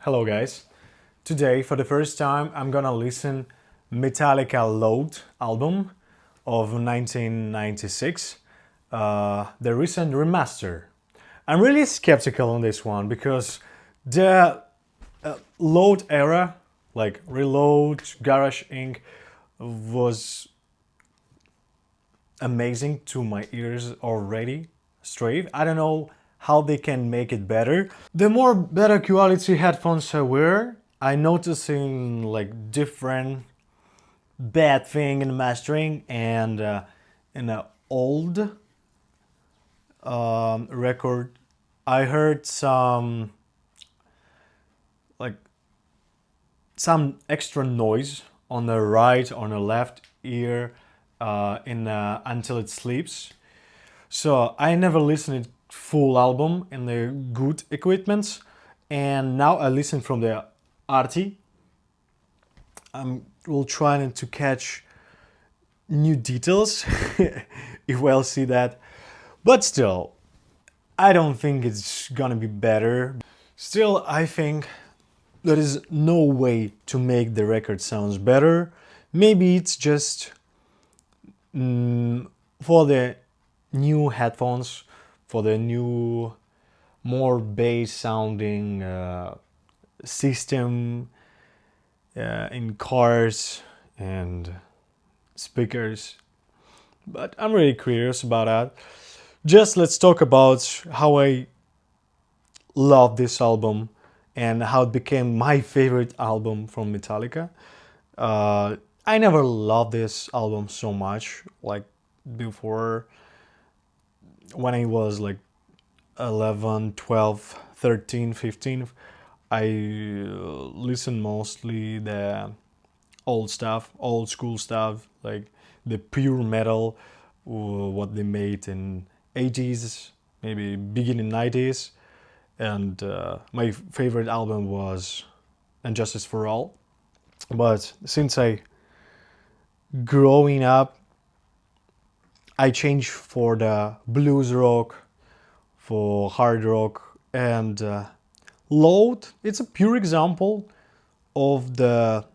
Hello guys. Today for the first time I'm gonna listen Metallica Load album of 1996, the recent Remaster. I'm really skeptical on this one because the Load era, like Reload, Garage Inc., was amazing to my ears already straight. I don't know how they can make it better. The more better quality headphones I wear, I noticing like different bad thing in mastering and in an old record I heard like some extra noise on the right on the left ear in until it sleeps. So I never listened to full album in the good equipment, and now I listen from the arty. I'm will trying to catch new details if I'll see that, but still, I don't think it's gonna be better. Still, I think there is no way to make the record sounds better. Maybe it's just for the new headphones, for the new, more bass sounding system in cars and speakers. But I'm really curious about that. Just let's talk about how I love this album and how it became my favorite album from Metallica. I never loved this album so much like before when I was like 11, 12, 13, 15. I listen mostly the old stuff, old school stuff, like the pure metal, what they made in 80s, maybe beginning 90s. And my favorite album was And Justice for All. But since I growing up, I changed for the blues rock, for hard rock, and Load. It's a pure example of the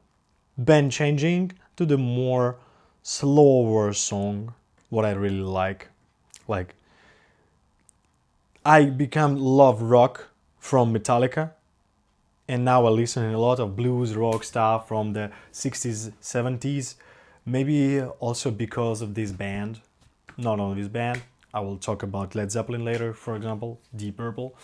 band changing to the more slower song. What I really like I become love rock from Metallica, and now I listen to a lot of blues rock stuff from the 60s, 70s. Maybe also because of this band. Not only this band. I will talk about Led Zeppelin later, for example, Deep Purple,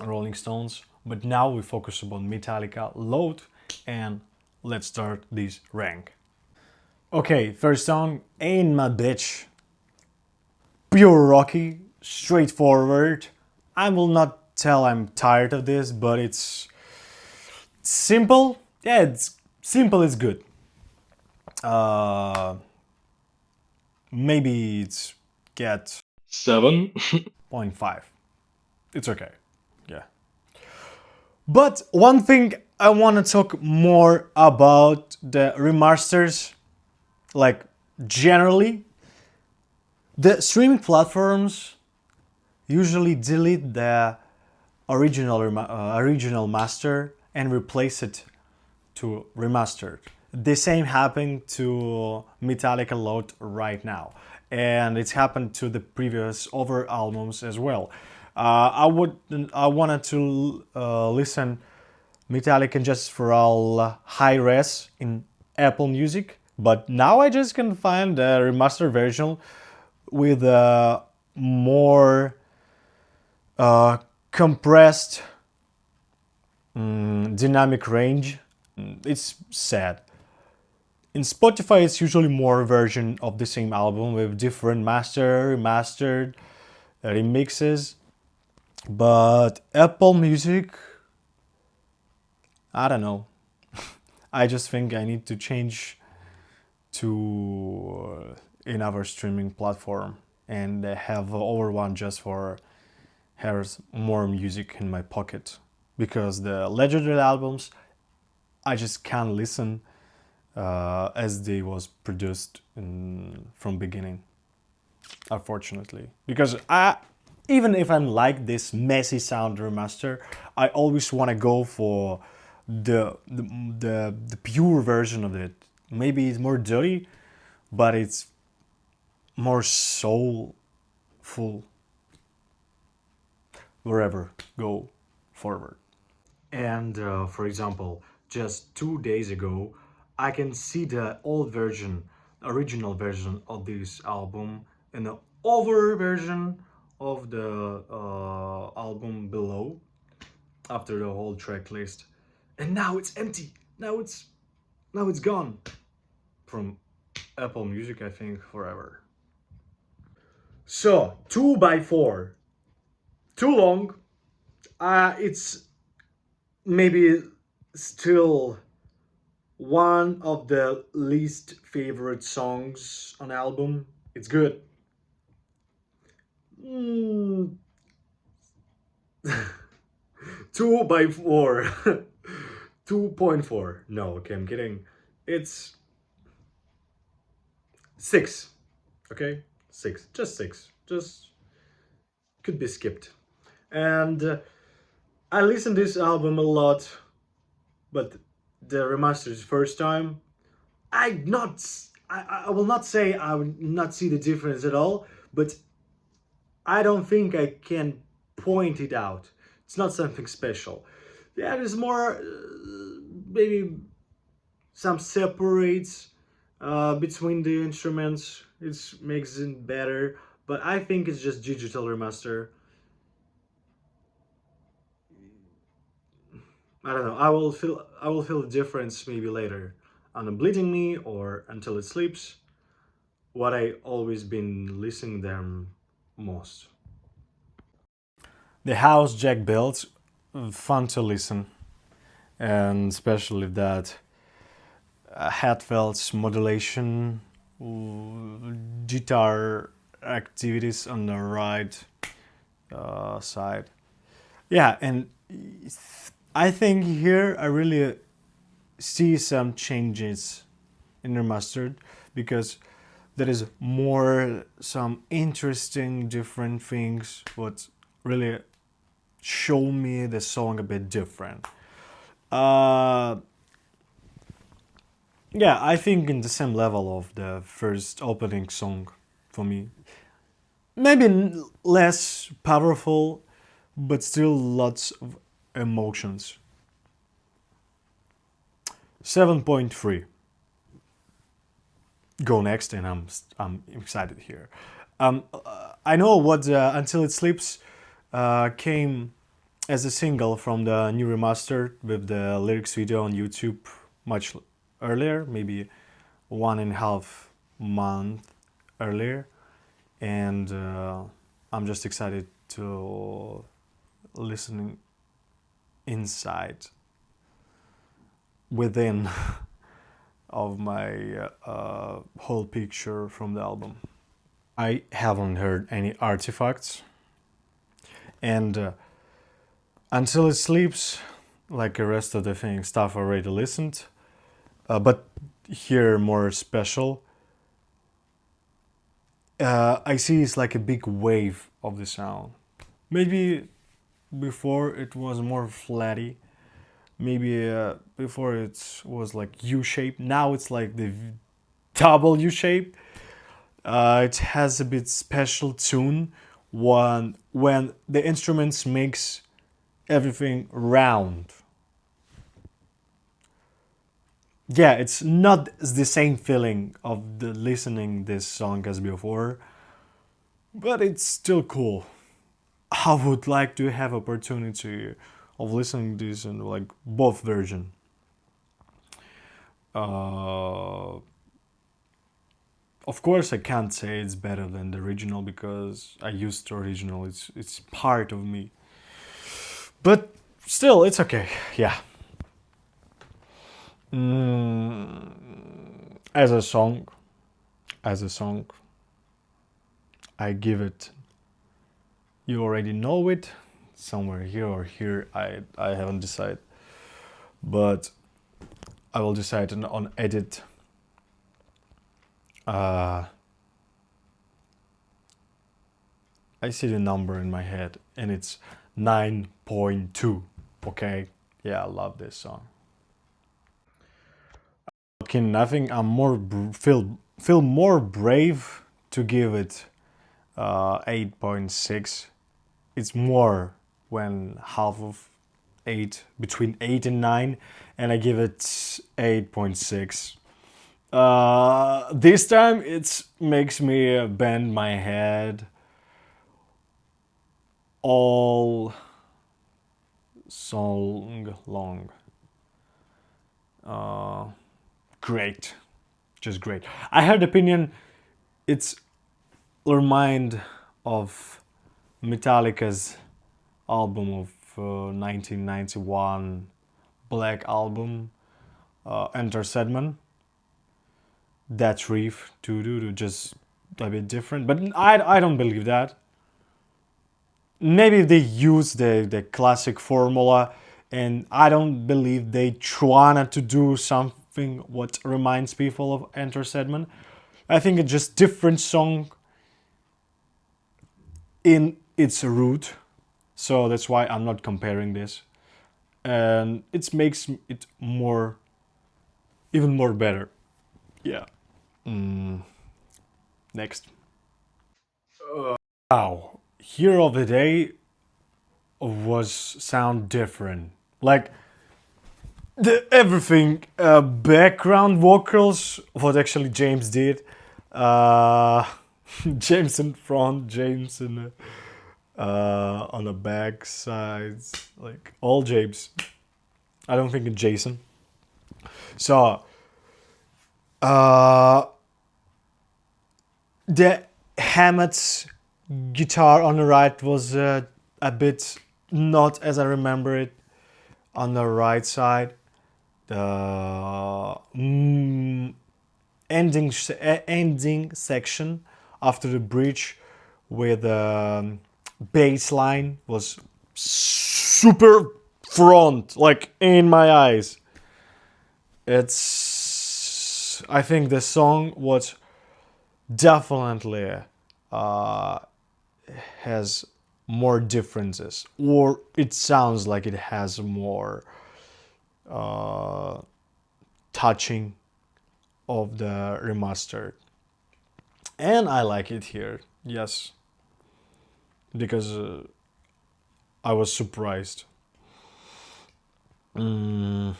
Rolling Stones. But now we focus on Metallica Load, and let's start this rank. Okay, first song, Ain't My Bitch. Pure rocky, straightforward. I will not tell I'm tired of this, but it's simple. Yeah, it's simple is good. Uh, maybe it's get 0.5. It's okay. Yeah. But one thing I want to talk more about the remasters, like generally, the streaming platforms usually delete the original master and replace it to remastered. The same happened to Metallica Load right now, and it's happened to the previous other albums as well. I wanted to listen Metallica Just for All high res in Apple Music, but now I just can find the remastered version with a more compressed dynamic range. It's sad. In Spotify, it's usually more version of the same album with different remastered remixes. But Apple Music, I don't know. I just think I need to change to another streaming platform and have over one just for has more music in my pocket, because the legendary albums I just can't listen as they was produced from beginning, unfortunately, because even if I'm like this messy sound remaster, I always want to go for the pure version of it. Maybe it's more dirty, but it's more soulful. Wherever go forward. And for example, just 2 days ago, I can see the old version, original version of this album, and the over version of the album below, after the whole track list, and now it's empty. Now it's gone from Apple Music, I think, forever. So 2 by 4, too long. It's maybe still one of the least favorite songs on album. It's good. Mm, 2 by 4. 2.4. No, okay, I'm kidding. It's 6. Okay? 6. Just 6. Just could be skipped. And I listened this album a lot, but the remastered first time, I will not say I would not see the difference at all, but I don't think I can point it out. It's not something special. Yeah, there's more, maybe some separates between the instruments. It makes it better, but I think it's just digital remaster. I don't know. I will feel the difference maybe later on the Bleeding Me or Until It Sleeps. What I always been listening them most. The house Jack built, fun to listen, and especially that headphones modulation, guitar activities on the right side. Yeah, and I think here I really see some changes in remastered because there is more some interesting different things what really show me the song a bit different. Uh, yeah, I think in the same level of the first opening song for me. Maybe less powerful, but still lots of emotions. 7.3. Go next, and I'm excited here. I know what Until It Sleeps came as a single from the new remaster with the lyrics video on YouTube much earlier, maybe 1.5 month earlier, and I'm just excited to listening inside within of my whole picture from the album. I haven't heard any artifacts, and Until It Sleeps, like the rest of the thing, stuff already listened, but here more special. I see it's like a big wave of the sound. Maybe before it was more flatty. Maybe before it was like U shape. Now it's like the double U shape. It has a bit special tune when the instruments makes everything round. Yeah, it's not the same feeling of the listening this song as before, but it's still cool. I would like to have opportunity of listening this in like both version. Uh, of course, I can't say it's better than the original because I used the original. It's part of me, but still, it's okay. Yeah. As a song, as a song, I give it. You already know it, somewhere here or here. I haven't decided, but I will decide on edit. Uh, I see the number in my head, and it's 9.2. Okay, yeah, I love this song. Okay, nothing. I'm feel more brave to give it 8.6. It's more when half of 8, between 8 and 9, and I give it 8.6. This time it makes me bend my head all song long. Uh, Great, just great. I had opinion. It's remind of Metallica's album of 1991 Black Album, Enter Sedman. That riff, to just a bit different, but I don't believe that. Maybe they use the classic formula, and I don't believe they trying to do something what reminds people of Enter Sedman. I think it's just different song in its root, so that's why I'm not comparing this, and it makes it more, even more better. Yeah. Mm, Next. Wow, Hero of the Day was sound different. Like the everything, background vocals, what actually James did. Uh, James in front, James in on the back sides, like all James. I don't think it's Jason. So uh, the Hammett's guitar on the right was a bit not as I remember it on the right side. The ending section after the bridge with bass line was super front, like in my eyes. It's, I think the song was definitely uh, has more differences, or it sounds like it has more uh, touching of the remastered, and I like it here. Yes, because I was surprised. Mm,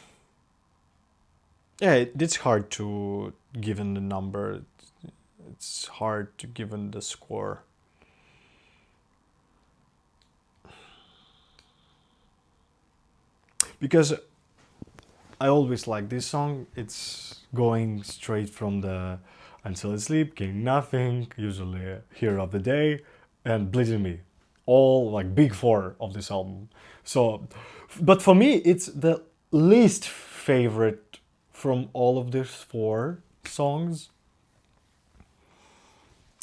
yeah, it's hard to given the number. It's hard to given the score. Because I always like this song. It's going straight from the Until I Sleep, King Nothing, usually Hero of the Day, and Bleeding Me. All like big four of this album. So, but for me, it's the least favorite from all of these four songs.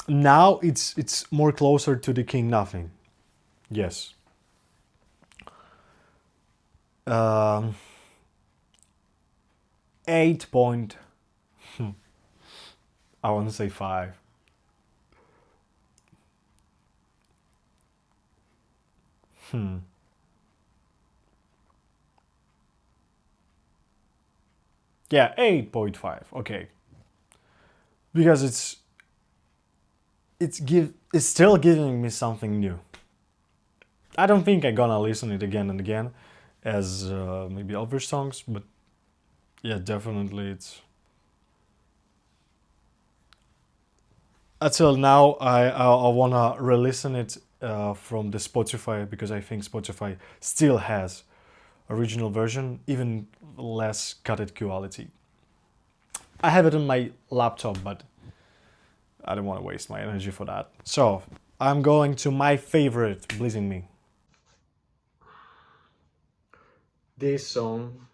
Now it's more closer to the King Nothing. Yes. Um, 8 point. I want to say 5. Hmm. Yeah, 8.5. Okay. Because it's still giving me something new. I don't think I'm gonna listen it again and again as maybe other songs, but yeah, definitely it's until now I wanna re-listen it from the Spotify, because I think Spotify still has original version, even less cutted quality. I have it on my laptop, but I don't want to waste my energy for that. So I'm going to my favorite, Bleeding Me. This song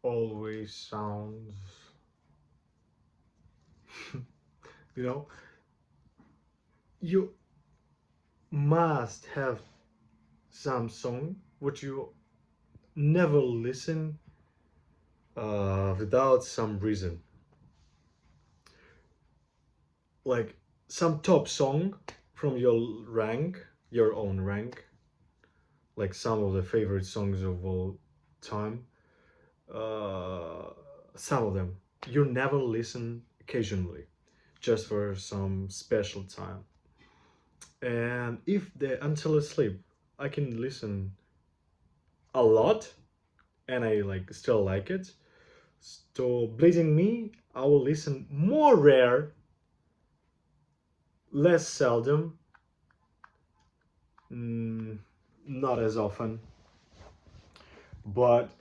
always sounds, you know, you must have some song which you never listen without some reason. Like some top song from your rank, your own rank, like some of the favorite songs of all time. Uh, some of them you never listen occasionally, just for some special time. And if the until I sleep, I can listen a lot, and I like still like it. So Blazing Me, I will listen more rare, less seldom, mm, not as often, but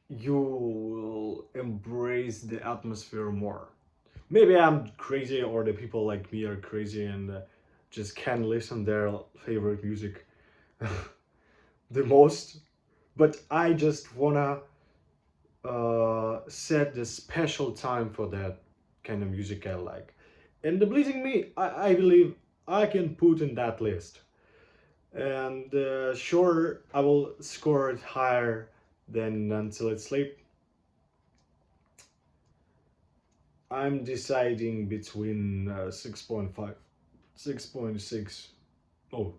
you will embrace the atmosphere more. Maybe I'm crazy, or the people like me are crazy and just can listen their favorite music the most. But I just wanna set the special time for that kind of music I like. And the Bleeding Me, I believe I can put in that list. And sure, I will score it higher than Until It's Sleep. I'm deciding between 6.5, 6.6, oh,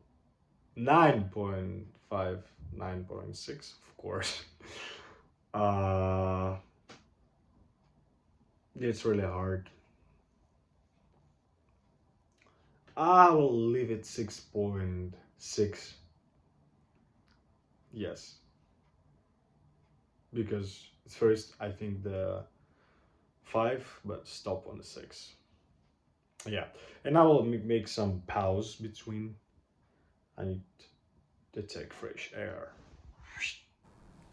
9.5, 9.6, of course. Uh, it's really hard. I will leave it 6.6. Yes, because first I think the 5, but stop on the 6. Yeah, and I will make some pause between. I need to take fresh air.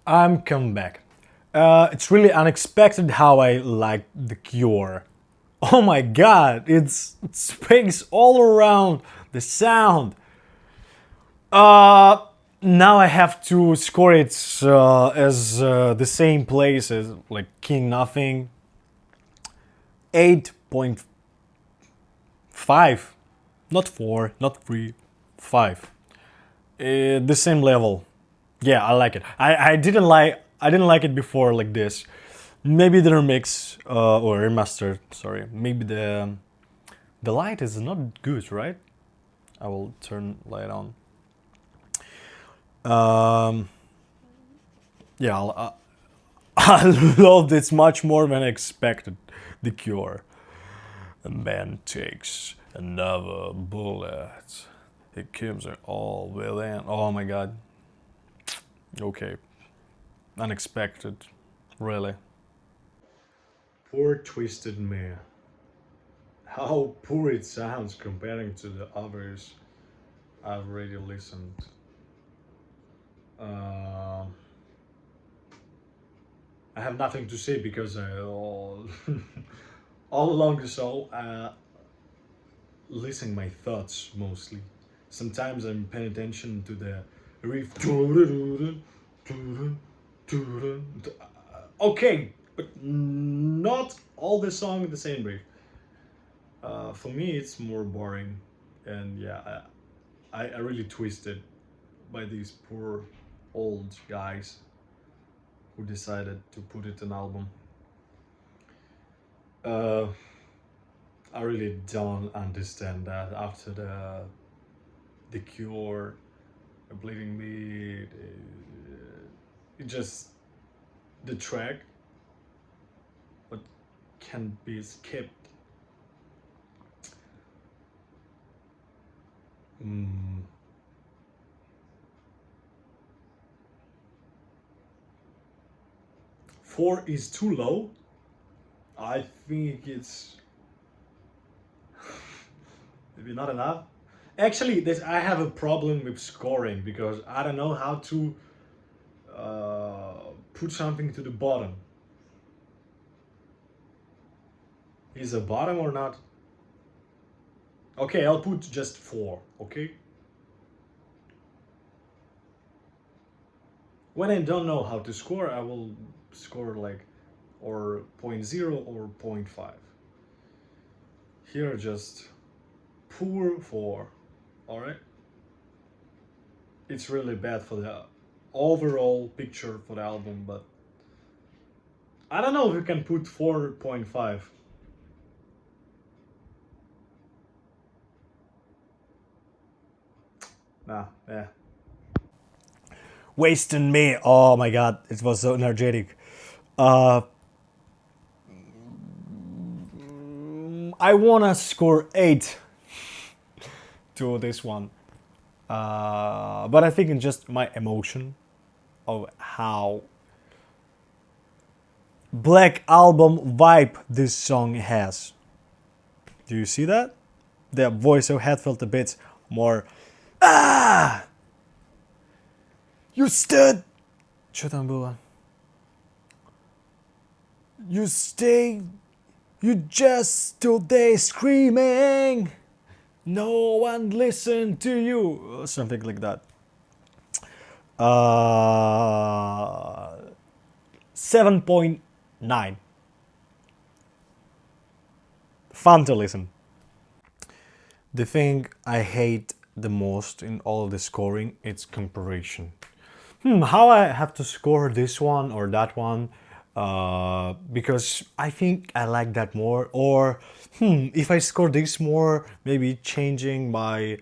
I'm coming back. It's really unexpected how I like The Cure. Oh my god, it speaks all around the sound. Uh, Now I have to score it as the same place as like King Nothing. 8.5, not 4, not 3, 5. The same level. Yeah, I like it. I didn't like it before like this. Maybe the remix or remaster. Sorry. Maybe the light is not good, right? I will turn light on. Um, yeah, I loved it much more than I expected. The Cure. A man takes another bullet. It comes all within. Oh my god. Okay. Unexpected. Really. Poor twisted man. How poor it sounds comparing to the others I've already listened. Uh, I have nothing to say because I all along the song listening my thoughts mostly. Sometimes I'm paying attention to the riff. Okay, but not all the song the same riff. For me, it's more boring, and yeah, I really twisted by these poor old guys who decided to put it an album. Uh, I really don't understand that after the Cure, Bleeding Me, it just the track, what can be skipped. Mm. 4 is too low. I think it's maybe not enough. Actually, this I have a problem with scoring because I don't know how to put something to the bottom. Is a bottom or not? Okay, I'll put just 4. Okay. When I don't know how to score, I will score like or zero point 0 or zero point 0.5. Here, just poor 4. All right. It's really bad for the overall picture for the album, but I don't know if you can put 4.5. Nah, yeah. Wasting me. Oh my god, it was so energetic. Uh, I wanna score 8 to this one. But I think it's just my emotion of how Black Album vibe this song has. Do you see that? The voice of Head felt a bit more. Ah! You stood! Что там было? You stay. You just stood there screaming. No one listened to you. Something like that. 7.9. Fun to listen. The thing I hate the most in all of the scoring, it's comparison. How I have to score this one or that one? Because I think I like that more. Or if I score this more, maybe changing my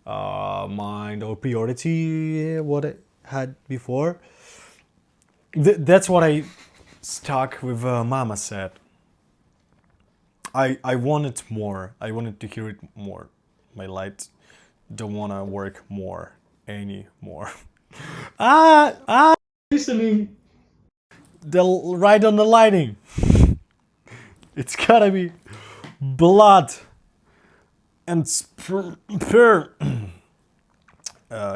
mind or priority what I had before. That's what I stuck with. Mama said. I wanted more. I wanted to hear it more. My light don't wanna work more anymore. Listening. The right on the lighting. It's gotta be blood and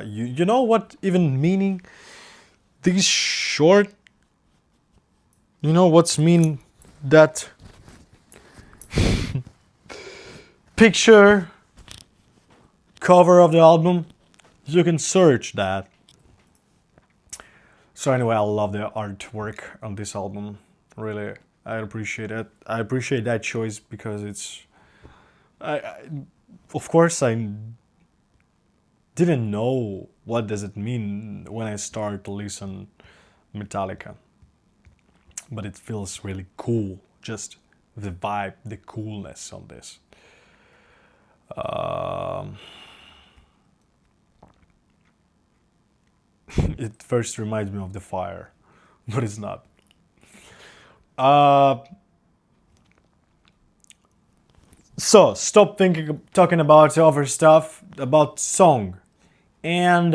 you know what even meaning these short. You know what's mean that picture cover of the album. You can search that. So anyway, I love the artwork on this album. Really, I appreciate it. I appreciate that choice because it's. I of course I didn't know what does it mean when I start to listen Metallica, but it feels really cool. Just the vibe, the coolness on this. Um, it first reminds me of the fire, but it's not. Uh, so stop thinking, talking about other stuff, about song, and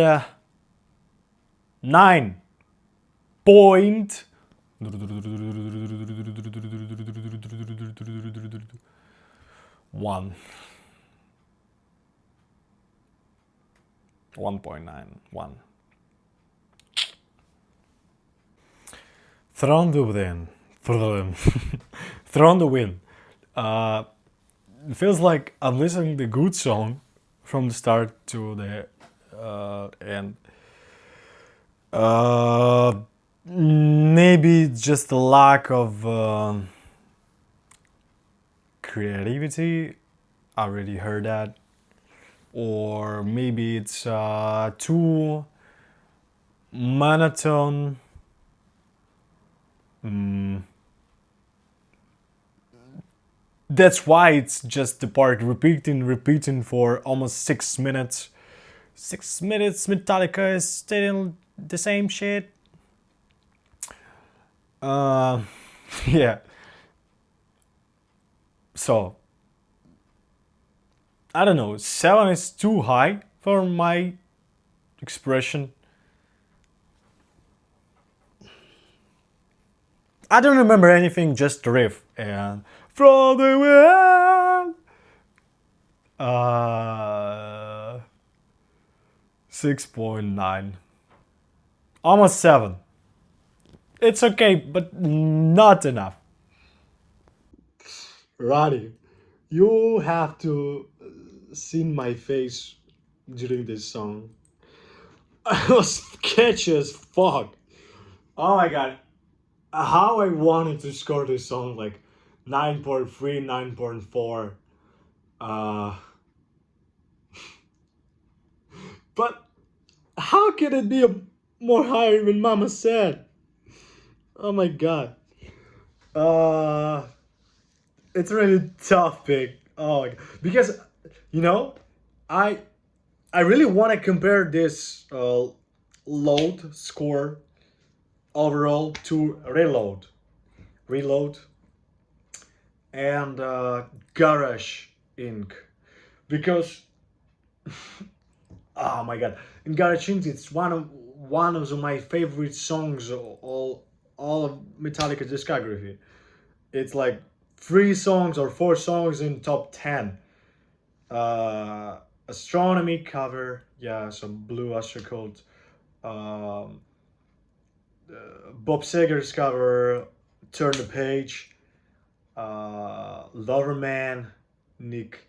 9.1. 1.91. Thrown the wind. Thrown the wind. It feels like I'm listening to the good song from the start to the end. Maybe it's just a lack of creativity. I already heard that. Or maybe it's too monotone. That's why it's just the part repeating for almost 6 minutes. 6 minutes, Metallica is still the same shit. Uh, yeah. So, I don't know. 7 is too high for my expression. I don't remember anything, just the riff and from the wind. 6.9. Almost 7. It's okay, but not enough. Roddy, you have to see my face during this song. I was sketchy as fuck. Oh my god. How I wanted to score this song like 9.3, 9.4. Uh, but how can it be more higher than Mama said? Oh my god. Uh, it's a really tough pick. Oh, my god. Because you know, I I really want to compare this load score overall to reload, and Garage Inc. Because oh my god, in Garage Inc. it's one of my favorite songs all of Metallica discography. It's like three songs or four songs in top 10. Uh, Astronomy cover, yeah, some Blue Oyster Cult. Um, Bob Seger's cover, Turn the Page. Loverman, Nick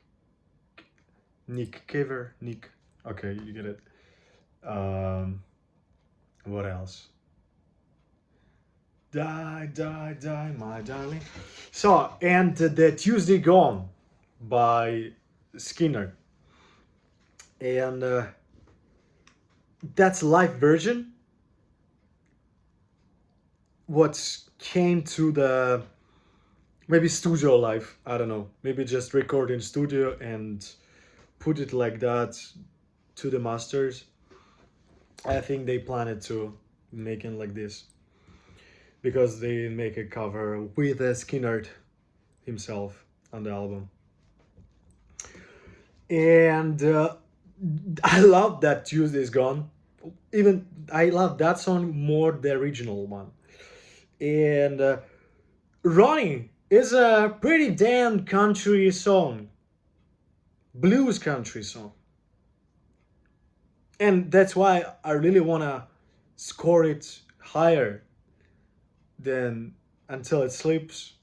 Nick Caver, Nick. Okay, you get it. Um, what else? Die, die, die, my darling. So, and the Tuesday Gone by Skinner, and that's live version. What came to the maybe studio live? I don't know. Maybe just record in studio and put it like that to the masters. I think they planned to make it like this because they make a cover with Skinner himself on the album. And I love that Tuesday's Gone. Even I love that song more the original one. And Ronnie is a pretty damn country song, blues country song. And that's why I really want to score it higher than Until It Sleeps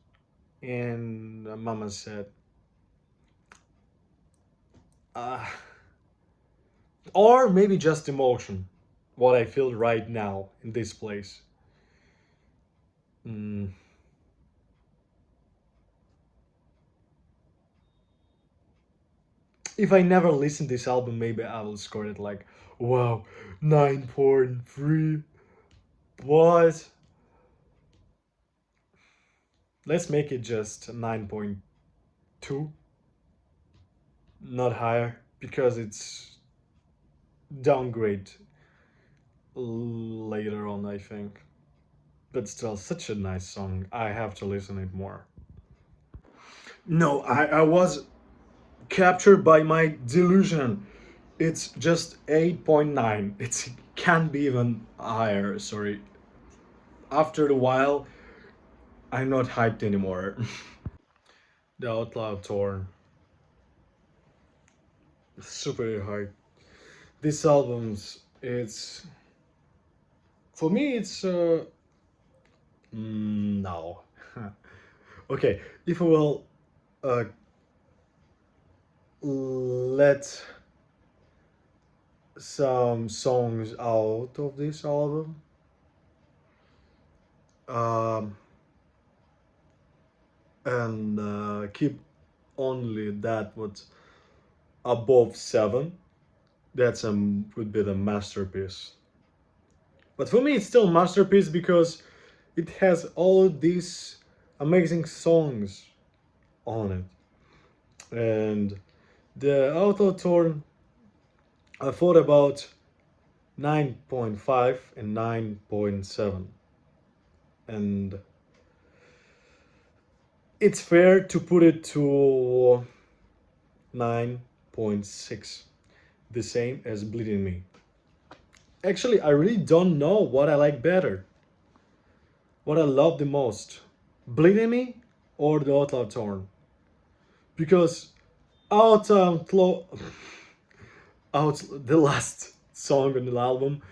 and Mama Said. Uh, or maybe just emotion, what I feel right now in this place. Mm. If I never listen this album, maybe I will score it like, wow, 9.3. What? Let's make it just 9.2, not higher, because it's downgrade later on, I think. But still, such a nice song. I have to listen it more. No, I was captured by my delusion. It's just 8.9. It can't be even higher, sorry. After a while, I'm not hyped anymore. The Outlaw Torn. Super hyped. This album's, it's. For me, it's. No. Okay, if we will uh, let some songs out of this album, um, and keep only that what's above 7, that's would be the masterpiece. But for me, it's still masterpiece because it has all these amazing songs on it. And the auto tone, I thought about 9.5 and 9.7. And it's fair to put it to 9.6, the same as Bleeding Me. Actually, I really don't know what I like better, what I love the most, Bleeding Me or the Outlaw Torn. Because Outlaw, out the last song on the album,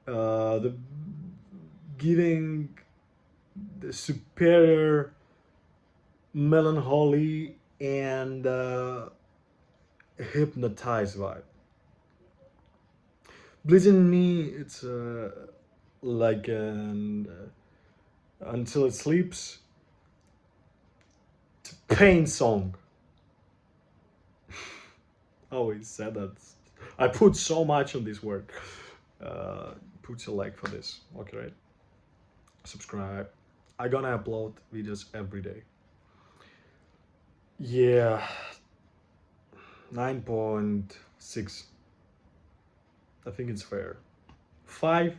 the giving the superior melancholy and hypnotized vibe. Bleeding Me, it's like an Until It Sleeps pain song. I always said that. I put so much on this word. Put a like for this. Okay, right? Subscribe. I'm gonna upload videos every day. Yeah, 9.6. I think it's fair. 5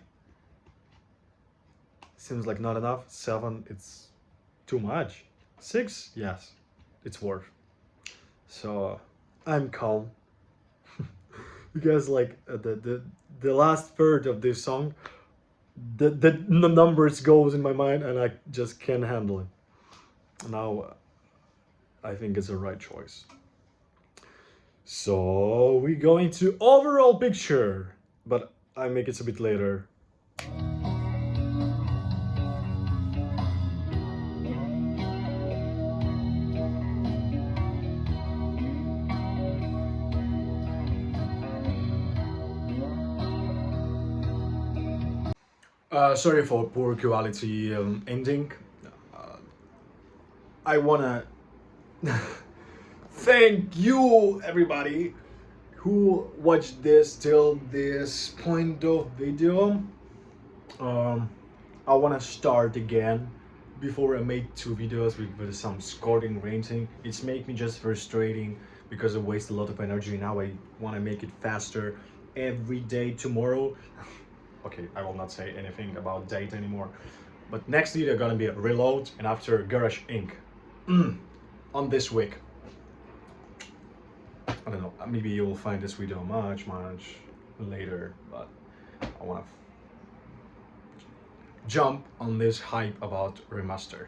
seems like not enough. 7, it's too much. 6, yes, it's worth. So I'm calm because like the last third of this song, the numbers goes in my mind and I just can't handle it. Now I think it's the right choice. So we go into overall picture, but I make it a bit later. Sorry for poor quality ending. Uh, I wanna thank you, everybody, who watched this till this point of video. Um, I wanna start again. Before I made 2 videos with some scoring rating, it's make me just frustrating because I waste a lot of energy. Now I wanna make it faster every day tomorrow. Okay, I will not say anything about date anymore. But next video gonna be Reload and after Garage Inc. On this week. I don't know, maybe you'll find this video much later, but I wanna jump on this hype about Remaster.